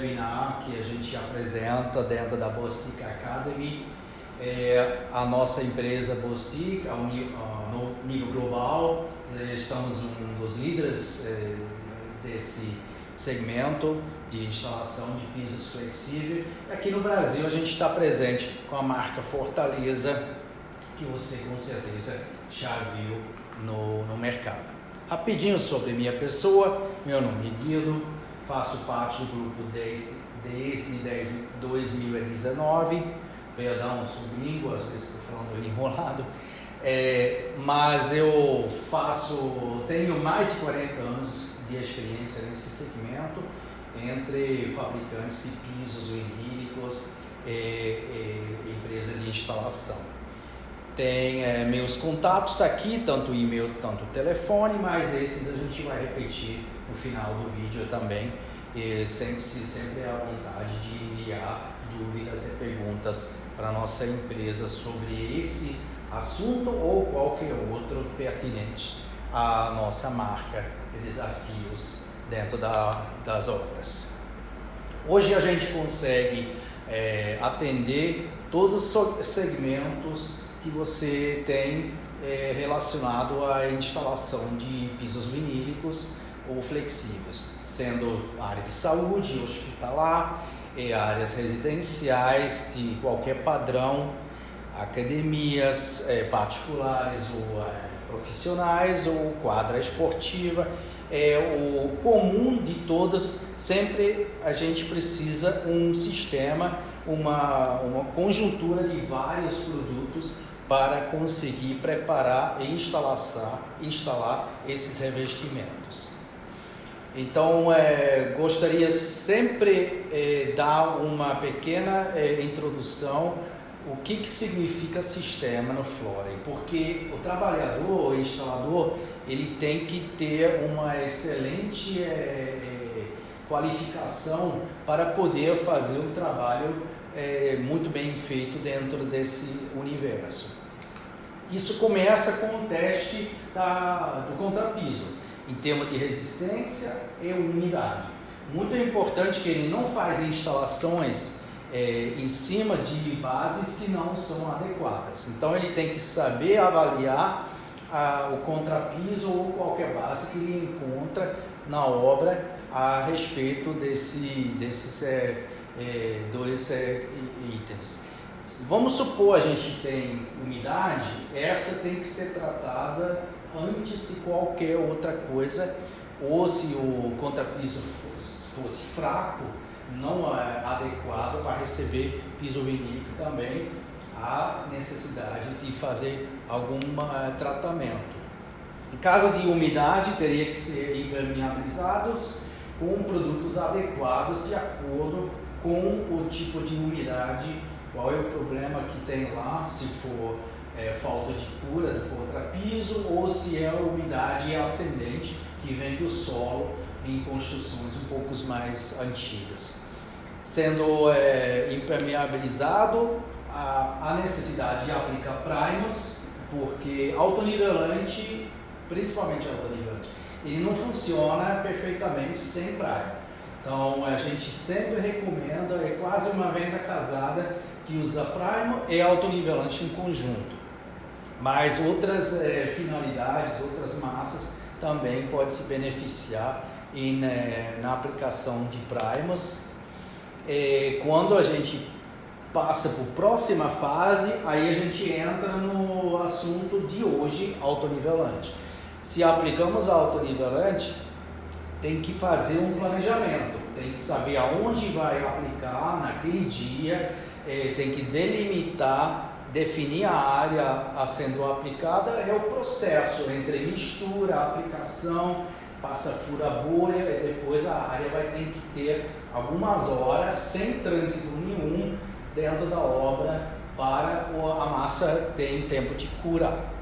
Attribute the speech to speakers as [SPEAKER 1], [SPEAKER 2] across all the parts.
[SPEAKER 1] webinar que a gente apresenta dentro da Bostik Academy. A nossa empresa Bostik, no nível global, estamos um dos líderes desse segmento de instalação de pisos flexíveis. Aqui no Brasil a gente está presente com a marca Fortaleza, que você com certeza já viu no mercado. Rapidinho sobre minha pessoa, meu nome é Guido, faço parte do grupo desde 2019, perdão, sou língua, às vezes estou falando enrolado, mas eu tenho mais de 40 anos de experiência nesse segmento, entre fabricantes de pisos vinílicos e empresa de instalação. Tem meus contatos aqui, tanto e-mail, tanto telefone, mas esses a gente vai repetir no final do vídeo também, e sempre à vontade de enviar dúvidas e perguntas para a nossa empresa sobre esse assunto ou qualquer outro pertinente à nossa marca de desafios dentro das obras. Hoje a gente consegue atender todos os segmentos que você tem relacionado à instalação de pisos vinílicos ou flexíveis, sendo área de saúde, hospitalar, áreas residenciais de qualquer padrão, academias particulares ou profissionais ou quadra esportiva. O comum de todas, sempre a gente precisa um sistema, uma conjuntura de vários produtos para conseguir preparar e instalar esses revestimentos. Então, gostaria sempre dar uma pequena introdução o que significa sistema no Flooring, porque o trabalhador, o instalador, ele tem que ter uma excelente qualificação para poder fazer um trabalho muito bem feito dentro desse universo. Isso começa com o teste do contrapiso, em termos de resistência e umidade. Muito importante que ele não faz instalações em cima de bases que não são adequadas. Então ele tem que saber avaliar o contrapiso ou qualquer base que ele encontra na obra a respeito desses dois itens. Vamos supor a gente tem umidade, essa tem que ser tratada antes de qualquer outra coisa, ou se o contrapiso fosse fraco, não é adequado para receber piso vinílico também, há necessidade de fazer algum tratamento. Em caso de umidade, teria que ser impermeabilizados com produtos adequados de acordo com o tipo de umidade, qual é o problema que tem lá, se for falta de cura do contrapiso ou se é a umidade ascendente que vem do solo em construções um pouco mais antigas. Sendo impermeabilizado, há necessidade de aplicar primers, porque autonivelante, principalmente autonivelante, ele não funciona perfeitamente sem primer. Então a gente sempre recomenda, é quase uma venda casada, que usa primer e autonivelante em conjunto. Mas outras finalidades, outras massas também pode se beneficiar na aplicação de primers. Quando a gente passa para a próxima fase, aí a gente entra no assunto de hoje, autonivelante. Se aplicamos autonivelante, tem que fazer um planejamento, tem que saber aonde vai aplicar naquele dia, tem que delimitar, definir a área a sendo aplicada, é o processo entre mistura, aplicação, passa fura bolha e depois a área vai ter que ter algumas horas sem trânsito nenhum dentro da obra para a massa ter tempo de curar.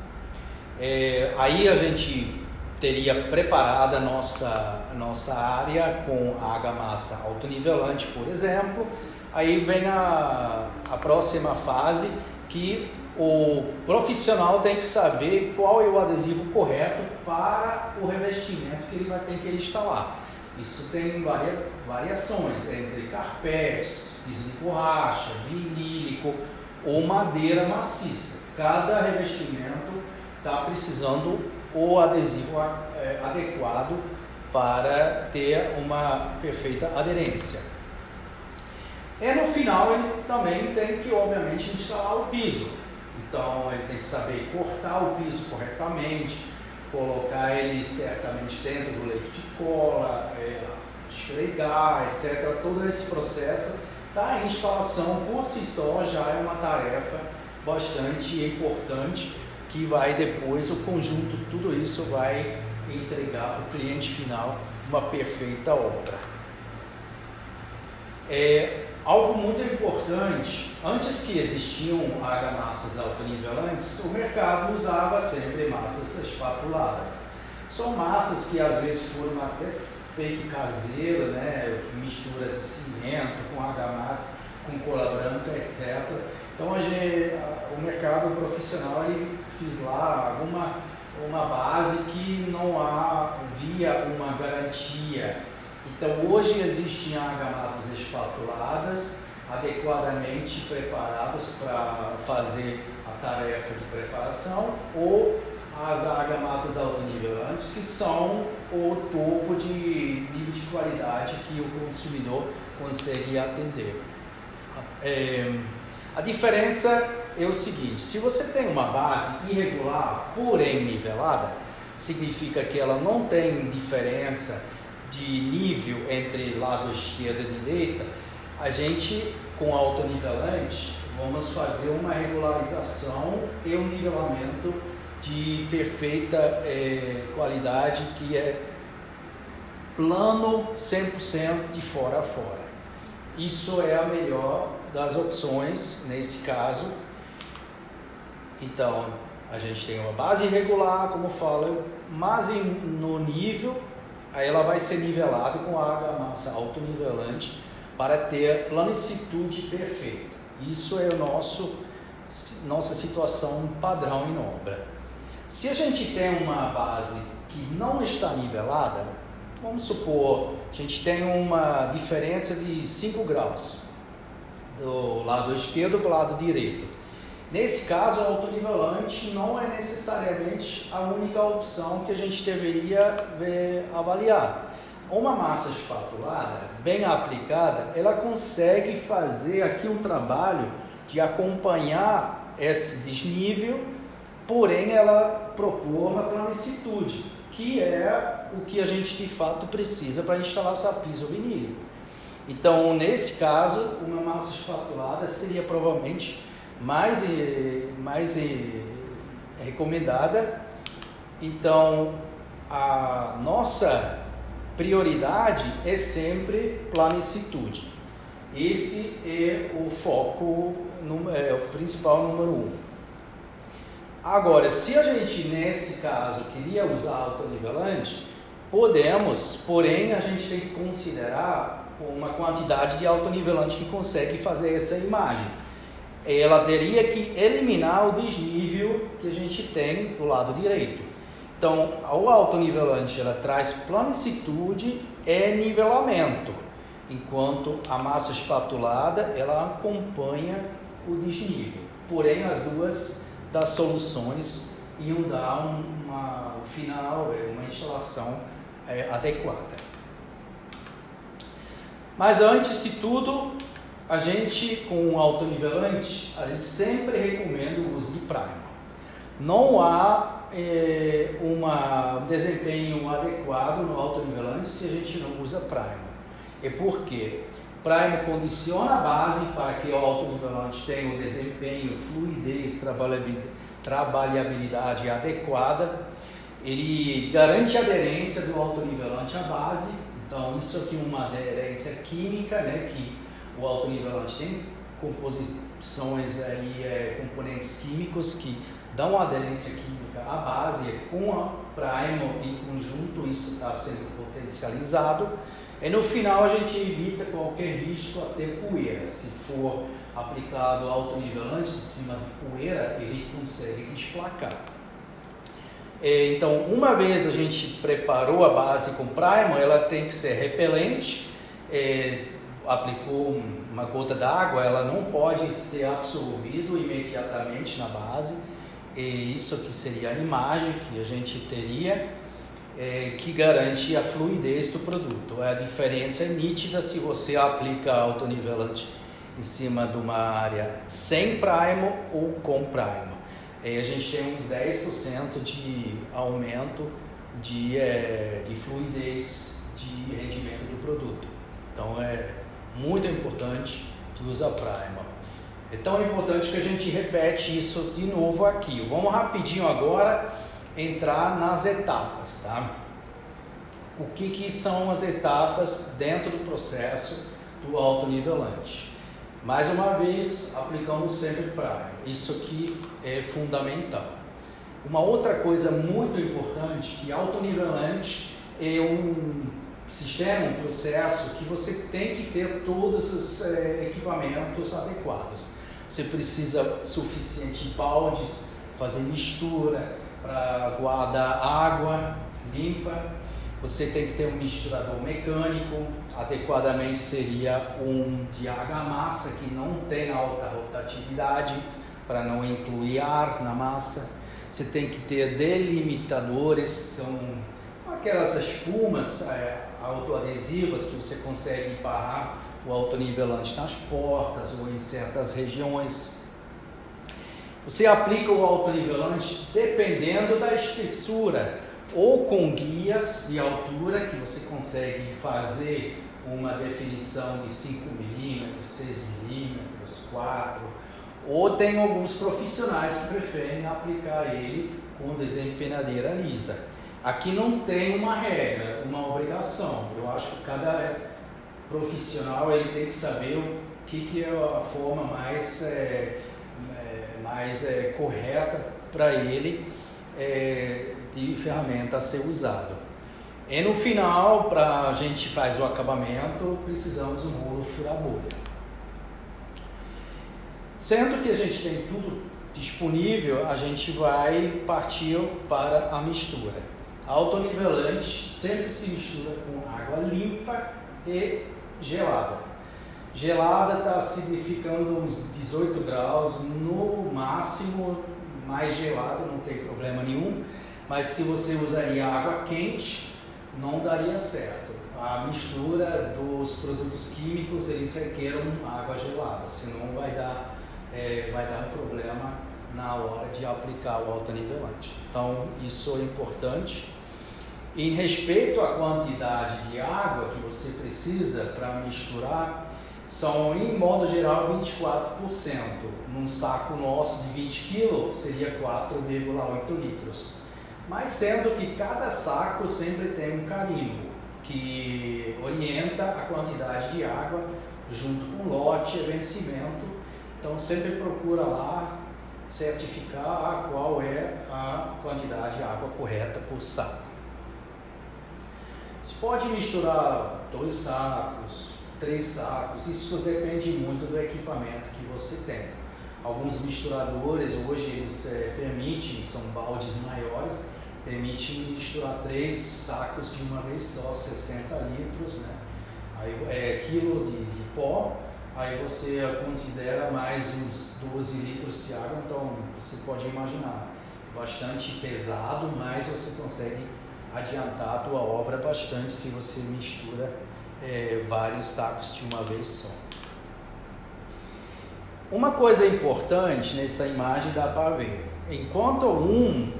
[SPEAKER 1] Aí a gente teria preparado a nossa área com a argamassa autonivelante, por exemplo. Aí vem a próxima fase, que o profissional tem que saber qual é o adesivo correto para o revestimento que ele vai ter que instalar. Isso tem variações entre carpetes, piso de borracha, vinílico ou madeira maciça. Cada revestimento está precisando o adesivo adequado para ter uma perfeita aderência. E no final ele também tem que, obviamente, instalar o piso. Então ele tem que saber cortar o piso corretamente, colocar ele certamente dentro do leito de cola, esfregar, etc. Todo esse processo da instalação por si só já é uma tarefa bastante importante, que vai depois, o conjunto, tudo isso vai entregar para o cliente final uma perfeita obra. Algo muito importante, antes que existiam argamassas autonivelantes, o mercado usava sempre massas espatuladas. São massas que às vezes foram até feito caseiro, né? Mistura de cimento com argamassa, com cola branca, etc. Então o mercado profissional ele fez lá uma base que não havia uma garantia. Então hoje existem argamassas espatuladas, adequadamente preparadas para fazer a tarefa de preparação, ou as argamassas autonivelantes, que são o topo de nível de qualidade que o consumidor consegue atender. A diferença é o seguinte: se você tem uma base irregular, porém nivelada, significa que ela não tem diferença de nível entre lado esquerdo e direita. A gente, com autonivelante, vamos fazer uma regularização e um nivelamento de perfeita qualidade, que é plano 100% de fora a fora. Isso é a melhor das opções nesse caso. Então a gente tem uma base irregular, como eu falo, mas no nível, aí ela vai ser nivelada com a argamassa autonivelante para ter planicitude perfeita. Isso é nossa situação padrão em obra. Se a gente tem uma base que não está nivelada, vamos supor, a gente tem uma diferença de 5 graus do lado esquerdo para o lado direito. Nesse caso, o autonivelante não é necessariamente a única opção que a gente deveria avaliar. Uma massa espatulada, bem aplicada, ela consegue fazer aqui um trabalho de acompanhar esse desnível, porém ela propor uma planicitude, que é o que a gente de fato precisa para instalar essa piso vinílico. Então, nesse caso, uma massa espatulada seria provavelmente mais recomendada. Então, a nossa prioridade é sempre planicitude. Esse é o foco, o principal número 1. Agora, se a gente nesse caso queria usar autonivelante, podemos, porém a gente tem que considerar uma quantidade de autonivelante que consegue fazer essa imagem. Ela teria que eliminar o desnível que a gente tem do lado direito. Então, o autonivelante ela traz planicitude e nivelamento, enquanto a massa espatulada ela acompanha o desnível. Porém, as duas das soluções iam dar no final uma instalação adequada. Mas antes de tudo, a gente com o autonivelante, a gente sempre recomenda o uso de primer. Não há um desempenho adequado no autonivelante se a gente não usa primer. É porque primer condiciona a base para que o autonivelante tenha o desempenho, fluidez, trabalhabilidade adequada. Ele garante a aderência do autonivelante à base. Então isso aqui é uma aderência química, né, que o autonivelante tem composições aí, componentes químicos que dão aderência química à base. Com a primer em conjunto isso está sendo potencializado. E no final a gente evita qualquer risco a ter poeira. Se for aplicado autonivelante em cima de poeira, ele consegue desplacar. Então, uma vez a gente preparou a base com primer, ela tem que ser repelente, aplicou uma gota d'água, ela não pode ser absorvido imediatamente na base, e isso aqui seria a imagem que a gente teria, que garante a fluidez do produto. A diferença é nítida se você aplica autonivelante em cima de uma área sem primer ou com primer. A gente tem uns 10% de aumento de fluidez de rendimento do produto. Então é muito importante de usar primer. É tão importante que a gente repete isso de novo aqui. Vamos rapidinho agora entrar nas etapas, tá? O que são as etapas dentro do processo do autonivelante? Mais uma vez, aplicamos sempre primer. Isso aqui é fundamental. Uma outra coisa muito importante, que autonivelante é um sistema, um processo que você tem que ter todos os equipamentos adequados. Você precisa suficiente baldes, fazer mistura para guardar água limpa. Você tem que ter um misturador mecânico, adequadamente seria um de argamassa que não tem alta rotatividade para não incluir ar na massa. Você tem que ter delimitadores, são aquelas espumas autoadesivas que você consegue barrar o autonivelante nas portas ou em certas regiões. Você aplica o autonivelante dependendo da espessura, ou com guias de altura que você consegue fazer uma definição de 5 mm, 6 mm, 4, ou tem alguns profissionais que preferem aplicar ele com desempenadeira lisa. Aqui não tem uma regra, uma obrigação. Eu acho que cada profissional ele tem que saber o que é a forma mais correta para ele de ferramenta a ser usado. E no final, para a gente fazer o acabamento, precisamos de um rolo fura-bolha. Sendo que a gente tem tudo disponível, a gente vai partir para a mistura. Autonivelante sempre se mistura com água limpa e gelada. Gelada está significando uns 18 graus, no máximo, mais gelado, não tem problema nenhum. Mas se você usaria água quente, não daria certo. A mistura dos produtos químicos, eles requerem água gelada, senão vai dar um problema na hora de aplicar o autonivelante. Então, isso é importante. Em respeito à quantidade de água que você precisa para misturar, são, em modo geral, 24%. Num saco nosso de 20 kg, seria 4,8 litros. Mas sendo que cada saco sempre tem um carimbo que orienta a quantidade de água junto com lote e vencimento. Então sempre procura lá certificar qual é a quantidade de água correta por saco. Você pode misturar 2 sacos, 3 sacos, isso depende muito do equipamento que você tem. Alguns misturadores hoje eles permitem, são baldes maiores, permitem misturar 3 sacos de uma vez só, 60 litros, né? Aí quilo de pó, aí você considera mais uns 12 litros de água, então você pode imaginar, bastante pesado, mas você consegue adiantar a tua obra bastante se você mistura vários sacos de uma vez só. Uma coisa importante nessa imagem dá para ver, enquanto um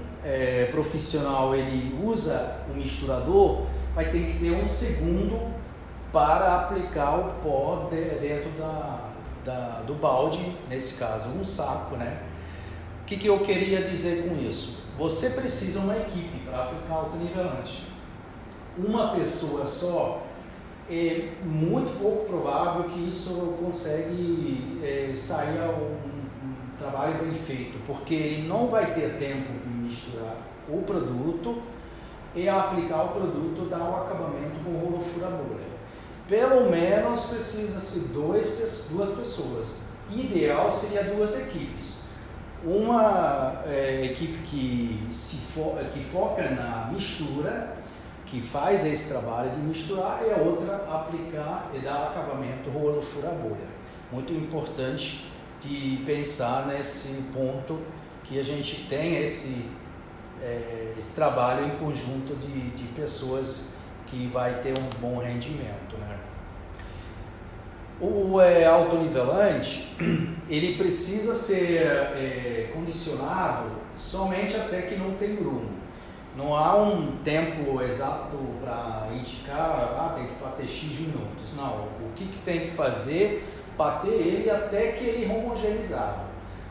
[SPEAKER 1] profissional ele usa o misturador, vai ter que ter um segundo para aplicar o pó dentro do balde, nesse caso um saco, né? O que eu queria dizer com isso? Você precisa de uma equipe para aplicar autonivelante. Uma pessoa só é muito pouco provável que isso consegue sair um trabalho bem feito, porque ele não vai ter tempo de misturar o produto e aplicar o produto, dar o acabamento com o rolo fura-bolha. Pelo menos precisa ser duas pessoas. Ideal seria 2 equipes. Uma equipe que foca na mistura, que faz esse trabalho de misturar, e a outra aplicar e dar acabamento rolo fura-bolha. Muito importante de pensar nesse ponto, que a gente tem esse trabalho em conjunto de pessoas que vai ter um bom rendimento, né? O autonivelante, ele precisa ser condicionado somente até que não tem grumo. Não há um tempo exato para indicar, tem que bater X minutos. Não, o que tem que fazer? Bater ele até que ele homogeneizado.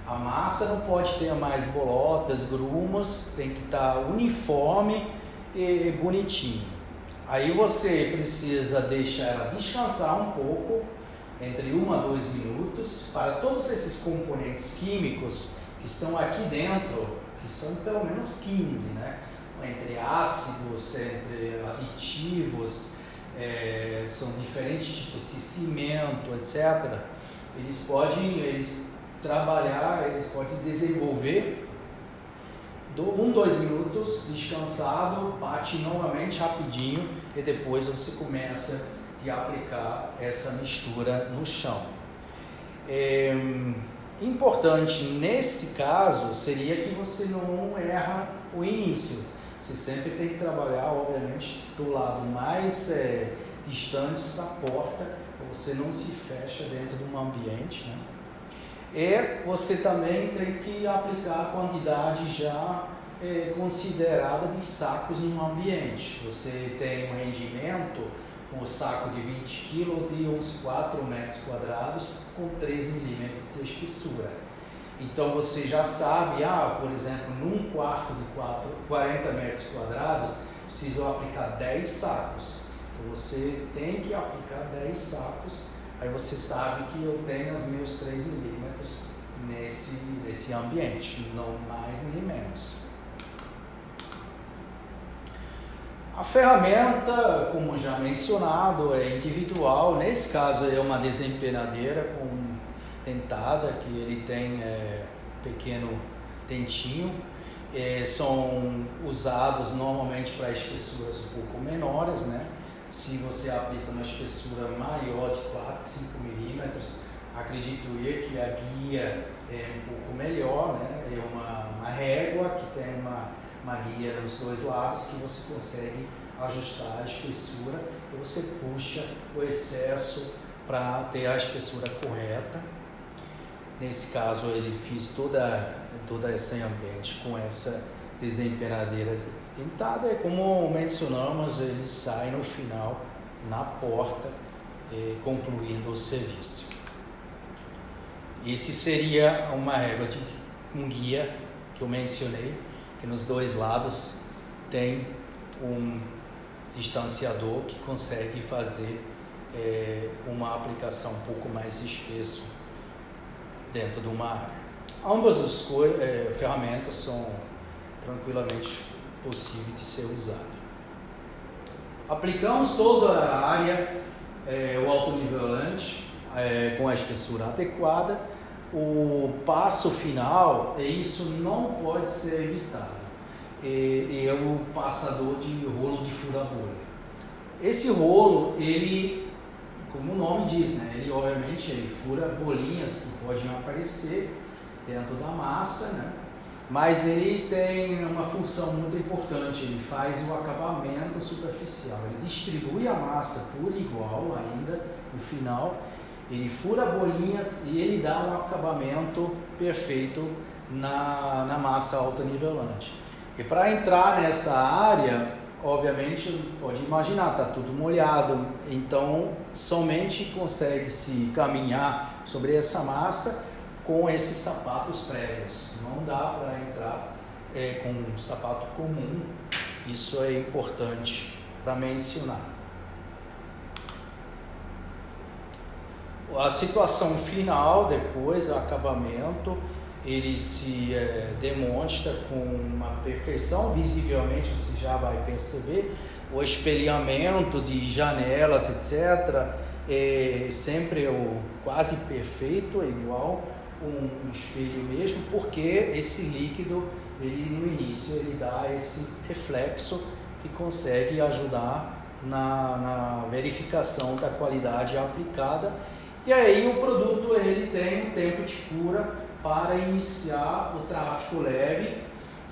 [SPEAKER 1] A massa não pode ter mais bolotas, grumos, tem que estar uniforme e bonitinho. Aí você precisa deixar ela descansar um pouco, entre 1 a 2 minutos, para todos esses componentes químicos que estão aqui dentro, que são pelo menos 15, né? Entre ácidos, entre aditivos, são diferentes tipos de cimento, etc. Eles podem trabalhar, eles podem desenvolver 1, 2 minutos, descansado, bate novamente rapidinho e depois você começa a aplicar essa mistura no chão. Importante nesse caso seria que você não erra o início. Você sempre tem que trabalhar, obviamente, do lado mais distante da porta, para você não se fecha dentro de um ambiente, né? E você também tem que aplicar a quantidade já considerada de sacos no ambiente. Você tem um rendimento com o saco de 20 kg de uns 4 metros quadrados com 3 milímetros de espessura. Então você já sabe, por exemplo, num quarto de 40 metros quadrados, preciso aplicar 10 sacos. Então você tem que aplicar 10 sacos, aí você sabe que eu tenho os meus 3 milímetros nesse ambiente, não mais nem menos. A ferramenta, como já mencionado, é individual. Nesse caso é uma desempenadeira com dentada, que ele tem pequeno dentinho. São usados normalmente para espessuras um pouco menores, né? Se você aplica uma espessura maior de 4, 5 milímetros, acredito eu que a guia é um pouco melhor, né? É uma régua que tem uma guia nos dois lados, que você consegue ajustar a espessura e você puxa o excesso para ter a espessura correta. Nesse caso, ele fiz toda esse ambiente com essa desempenadeira dentada, e como mencionamos, ele sai no final, na porta, concluindo o serviço. Esse seria uma régua de um guia que eu mencionei, que nos dois lados tem um distanciador que consegue fazer uma aplicação um pouco mais espesso dentro de uma área. Ambas as ferramentas são tranquilamente possíveis de ser usadas. Aplicamos toda a área, o autonivelante com a espessura adequada. O passo final, isso não pode ser evitado, é o passador de rolo de fura-bolha. Esse rolo, ele, como o nome diz, né, ele obviamente fura bolinhas que podem aparecer dentro da massa, né, mas ele tem uma função muito importante. Ele faz o acabamento superficial, ele distribui a massa por igual ainda no final. Ele fura bolinhas e ele dá um acabamento perfeito na massa autonivelante. E para entrar nessa área, obviamente, pode imaginar, está tudo molhado, então somente consegue-se caminhar sobre essa massa com esses sapatos prévios. Não dá para entrar com um sapato comum. Isso é importante para mencionar. A situação final, depois, o acabamento, ele se demonstra com uma perfeição. Visivelmente você já vai perceber o espelhamento de janelas, etc. É sempre quase perfeito, é igual um espelho mesmo, porque esse líquido, ele no início, ele dá esse reflexo que consegue ajudar na verificação da qualidade aplicada. E aí o produto ele tem um tempo de cura para iniciar o tráfego leve.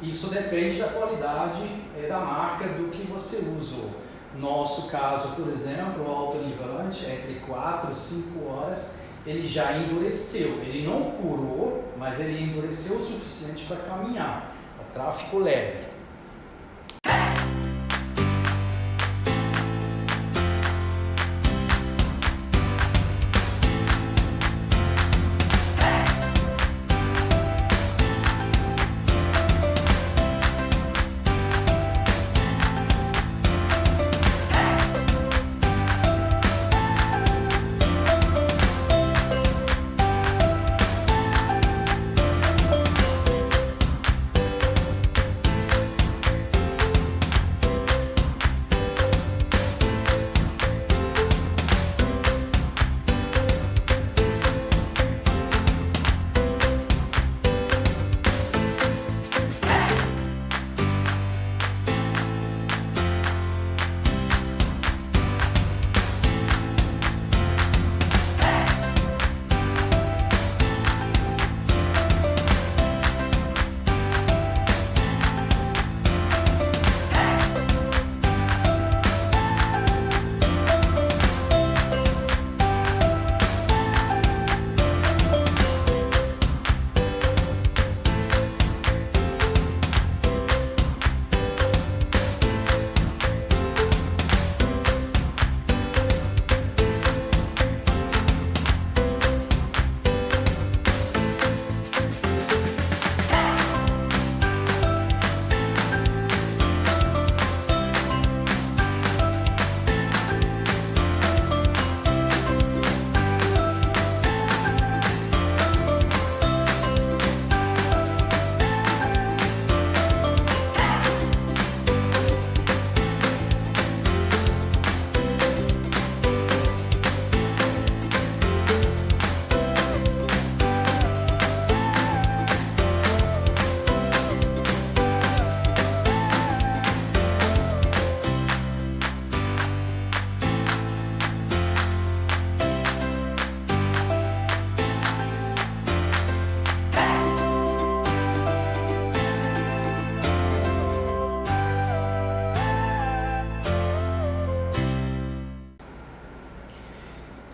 [SPEAKER 1] Isso depende da qualidade da marca do que você usou. Nosso caso, por exemplo, o autonivelante, entre 4 e 5 horas, ele já endureceu. Ele não curou, mas ele endureceu o suficiente para caminhar. O tráfego leve.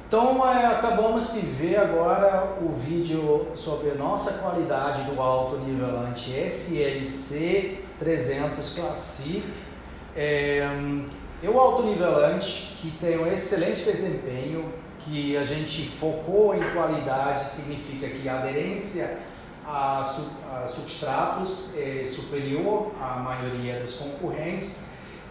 [SPEAKER 1] Então acabamos de ver agora o vídeo sobre a nossa qualidade do autonivelante SLC 300 Classic. É o autonivelante que tem um excelente desempenho, que a gente focou em qualidade, significa que a aderência a substratos é superior à maioria dos concorrentes,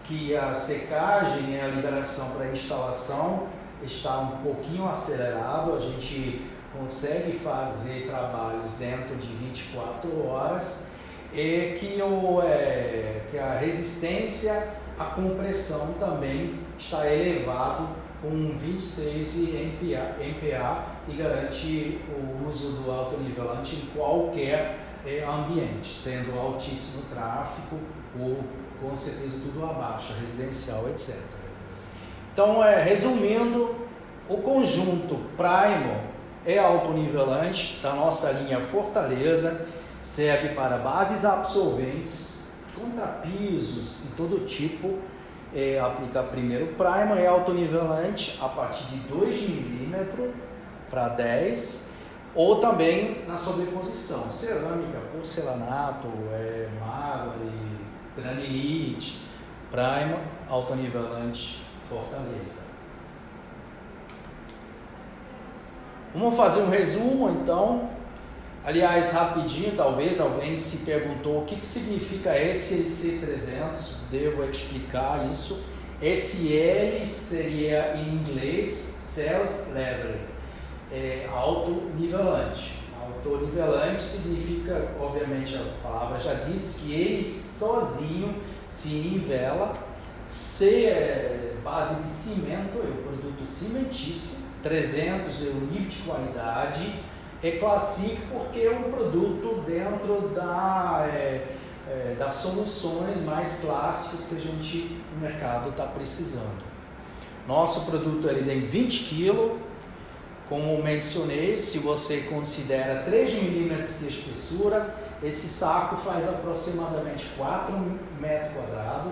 [SPEAKER 1] que a secagem e a liberação para instalação está um pouquinho acelerado, a gente consegue fazer trabalhos dentro de 24 horas e que a resistência à compressão também está elevado com 26 MPa e garante o uso do autonivelante em qualquer ambiente, sendo altíssimo tráfego ou com certeza tudo abaixo, residencial, etc. Então, resumindo, o conjunto Primo é autonivelante da nossa linha Fortaleza, serve para bases absorventes, contrapisos de todo tipo. Aplica primeiro Primo, é autonivelante a partir de 2 mm para 10, ou também na sobreposição, cerâmica, porcelanato, mármore, granilite, Primo, autonivelante Fortaleza. Vamos fazer um resumo então. Aliás, rapidinho, talvez alguém se perguntou o que significa SLC 300, devo explicar isso. SL seria em inglês self-leveling, autonivelante. Autonivelante significa, obviamente a palavra já diz, que ele sozinho se nivela. C é base de cimento, é o produto cimentício. 300 é o nível de qualidade, é classique porque é um produto dentro das soluções mais clássicas que a gente, o mercado está precisando. Nosso produto ele tem 20 kg, como mencionei, se você considera 3 milímetros de espessura, esse saco faz aproximadamente 4 metros quadrados.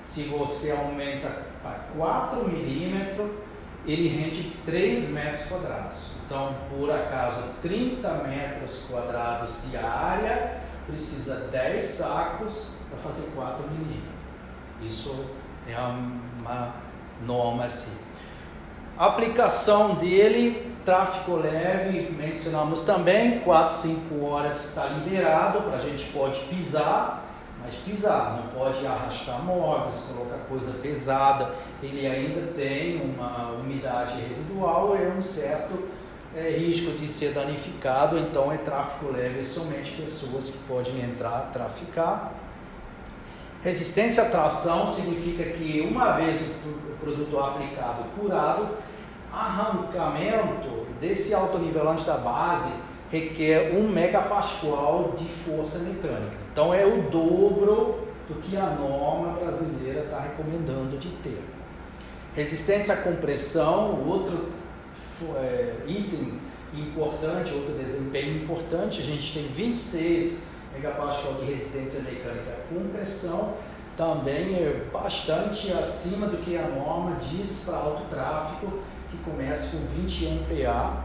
[SPEAKER 1] Se você aumenta para 4 milímetros, ele rende 3 metros quadrados. Então, por acaso, 30 metros quadrados de área, precisa 10 sacos para fazer 4 milímetros. Isso é uma norma assim. A aplicação dele, tráfego leve, mencionamos também, 4, 5 horas está liberado, para a gente pode pisar, mas pisar, não pode arrastar móveis, colocar coisa pesada, ele ainda tem uma umidade residual e um certo risco de ser danificado, então é tráfego leve, é somente pessoas que podem entrar, traficar. Resistência à tração significa que uma vez o produto aplicado, curado, arrancamento desse autonivelante da base requer 1 megapascal de força mecânica. Então é o dobro do que a norma brasileira está recomendando de ter. Resistência à compressão, outro item importante, outro desempenho importante, a gente tem 26 megapascal de resistência mecânica à compressão, também é bastante acima do que a norma diz para alto tráfego, que começa com 20 MPa.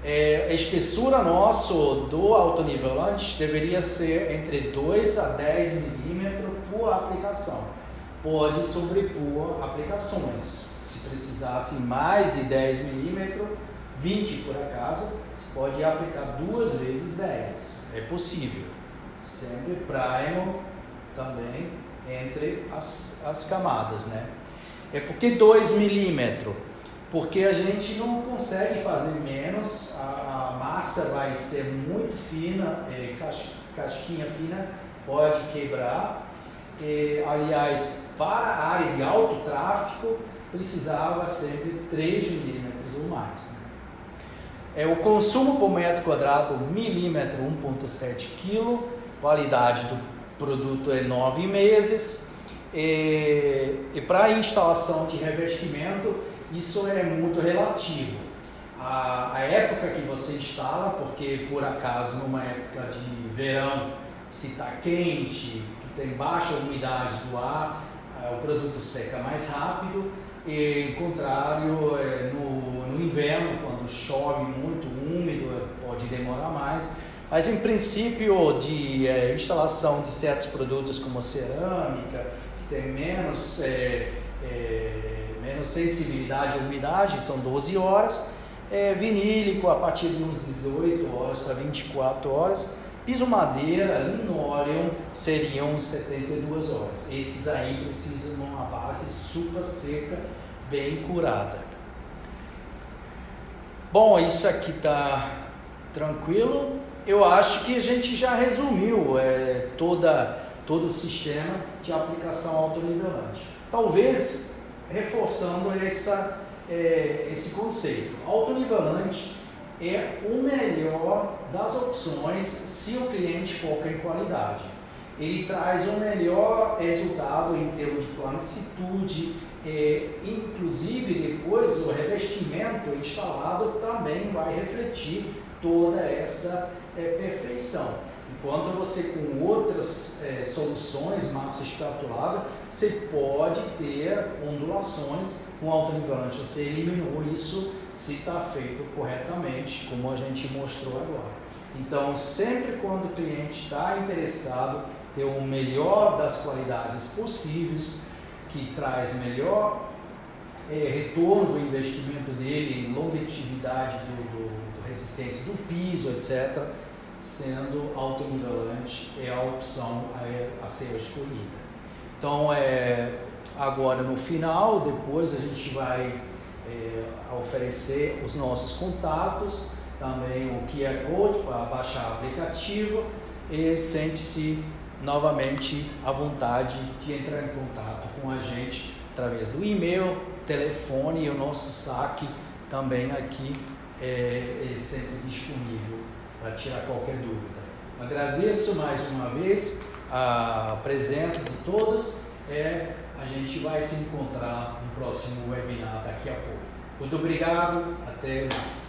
[SPEAKER 1] A espessura nosso do autonivelante deveria ser entre 2 a 10 milímetros por aplicação. Pode sobrepor aplicações. Se precisasse mais de 10 milímetros, 20 por acaso, você pode aplicar 2 vezes 10. É possível. Sempre primer também entre as camadas, né? É porque 2 milímetros? Porque a gente não consegue fazer menos, a massa vai ser muito fina, casquinha fina, pode quebrar. Aliás, para a área de alto tráfego, precisava sempre 3 milímetros ou mais. Né? O consumo por metro quadrado, milímetro, 1,7 kg, validade do produto é 9 meses. E para a instalação de revestimento, isso é muito relativo. A época que você instala, porque por acaso numa época de verão, se está quente, que tem baixa umidade do ar, o produto seca mais rápido, e ao contrário, no inverno, quando chove muito, úmido, pode demorar mais. Mas em princípio de instalação de certos produtos como cerâmica, que tem menos sensibilidade à umidade, são 12 horas, vinílico a partir de uns 18 horas para 24 horas, piso madeira, linoleum seriam 72 horas. Esses aí precisam de uma base super seca, bem curada. Bom, isso aqui está tranquilo. Eu acho que a gente já resumiu todo o sistema de aplicação autonivelante. Talvez reforçando esse conceito. Autonivelante é o melhor das opções se o cliente foca em qualidade. Ele traz o melhor resultado em termos de planitude, inclusive depois o revestimento instalado também vai refletir toda essa perfeição. Enquanto você com outras soluções, massa espatulada, você pode ter ondulações com autonivelante. Você eliminou isso se está feito corretamente, como a gente mostrou agora. Então, sempre quando o cliente está interessado em ter o melhor das qualidades possíveis, que traz melhor retorno do investimento dele em longevidade do resistência do piso, etc., sendo autonivelante é a opção a ser escolhida. Então, agora no final, depois a gente vai oferecer os nossos contatos, também o QR Code para baixar o aplicativo e sente-se novamente à vontade de entrar em contato com a gente através do e-mail, telefone e o nosso saque também aqui é sempre disponível para tirar qualquer dúvida. Agradeço mais uma vez a presença de todos. A gente vai se encontrar no próximo webinar daqui a pouco. Muito obrigado, até mais.